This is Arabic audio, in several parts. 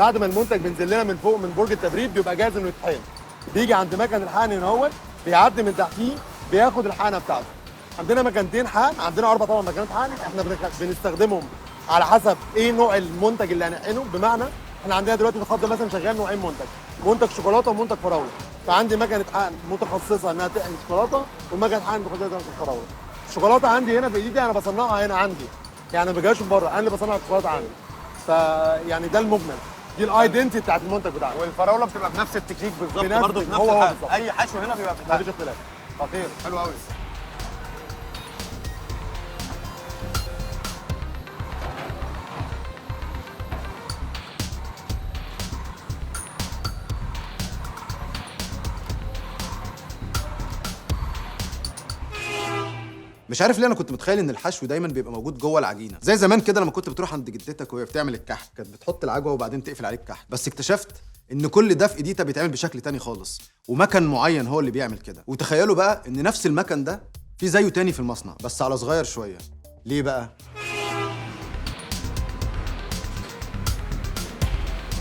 بعد ما المنتج بينزل لنا من فوق من برج التبريد بيبقى جاهز انه يتحقن. بيجي عند مكن الحقن هنا اهوت، بيعدي من تحتيه بياخد الحقنه بتاعته. عندنا مكانتين حقن، عندنا 4 طبعا مكانات حقن، احنا بنستخدمهم على حسب ايه نوع المنتج اللي هنحقنه. بمعنى احنا عندنا دلوقتي في الخط ده مثلا شغال نوعين منتج شوكولاته ومنتج فراوله. فعندي مكنه حقن متخصصه انها تحقن شوكولاته، ومكنه حقن متخصصه انها تحقن فراوله. الشوكولاته عندي هنا في ايدي، انا بصنعها هنا عندي، يعني ما بجاش من بره، انا اللي بصنع الشوكولاته عندي. فيعني ده المجمل، دي الايدنتي بتاعت المنتج بتاعنا. والفراوله بتبقى بنفس التكنيك بالظبط بنفس برضه، بنفس هو الحاجه. بالظبط. اي حشو هنا بيبقى في الحاجه. مفيش اختلاف. خطير، حلو قوي. مش عارف ليه انا كنت متخيل ان الحشو دايما بيبقى موجود جوه العجينه، زي زمان كده لما كنت بتروح عند جدتك وهي بتعمل الكحك، كانت بتحط العجوه وبعدين تقفل عليه الكحك. بس اكتشفت ان كل ده في ايديتا بيتعمل بشكل تاني خالص، ومكن معين هو اللي بيعمل كده. وتخيلوا بقى ان نفس المكن ده في زيه تاني في المصنع بس على صغير شويه. ليه بقى؟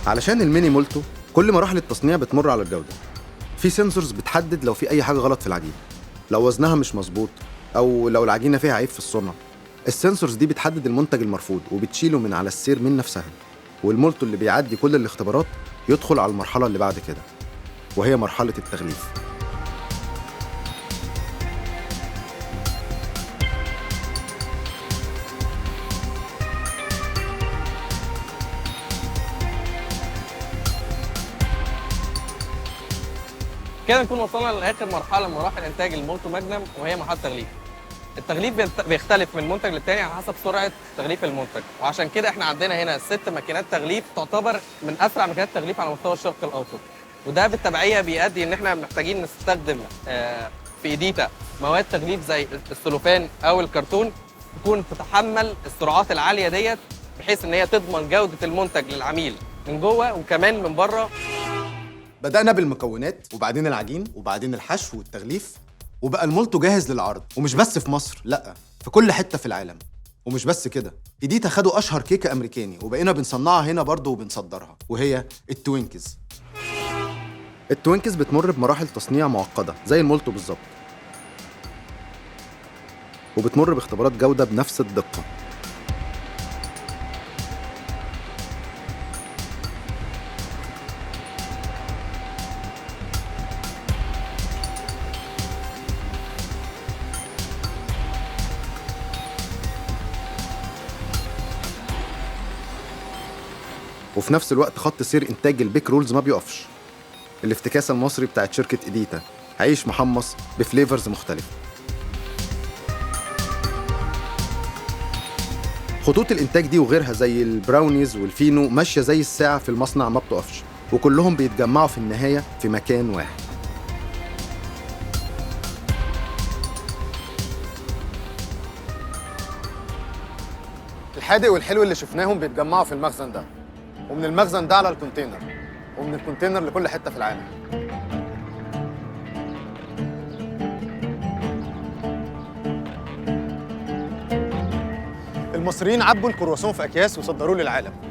علشان الميني مولتو كل مراحل التصنيع بتمر على الجوده. في سنسورز بتحدد لو في اي حاجه غلط في العجينه، لو وزنها مش مظبوط، او لو العجينه فيها عيب في الصنع. السنسورز دي بتحدد المنتج المرفوض وبتشيله من على السير من نفسها، والمولتو اللي بيعدي كل الاختبارات يدخل على المرحله اللي بعد كده، وهي مرحله التغليف. كده نكون وصلنا لاخر مرحله من مراحل انتاج المولتو ماجنم، وهي مرحله التغليف. التغليف بيختلف من منتج للتاني على حسب سرعه تغليف المنتج، وعشان كده احنا عندنا هنا 6 ماكينات تغليف تعتبر من اسرع ماكينات التغليف على مستوى الشرق الاوسط. وده بالتبعيه بيؤدي ان احنا محتاجين نستخدم في ايديتا مواد تغليف زي السلوفان او الكرتون تكون تتحمل السرعات العاليه ديت، بحيث ان هي تضمن جوده المنتج للعميل من جوه وكمان من بره. بدأنا بالمكونات وبعدين العجين وبعدين الحشو والتغليف، وبقى المولتو جاهز للعرض. ومش بس في مصر، لأ، في كل حتة في العالم. ومش بس كده، ايديتا خدوا أشهر كيكة أمريكاني وبقينا بنصنعها هنا برضه وبنصدرها، وهي التوينكز. التوينكز بتمر بمراحل تصنيع معقدة زي المولتو بالظبط، وبتمر باختبارات جودة بنفس الدقة. وفي نفس الوقت خط سير إنتاج البيك رولز ما بيقفش. الافتكاسة المصري بتاعت شركة إيديتا، عيش محمص بفليفرز مختلفة. خطوط الإنتاج دي وغيرها زي البراونيز والفينو ماشية زي الساعة في المصنع ما بتقفش، وكلهم بيتجمعوا في النهاية في مكان واحد. الحادق والحلو اللي شفناهم بيتجمعوا في المخزن ده، ومن المخزن ده على الكونتينر، ومن الكونتينر لكل حته في العالم. المصريين عبوا الكرواسون في اكياس وصدروه للعالم،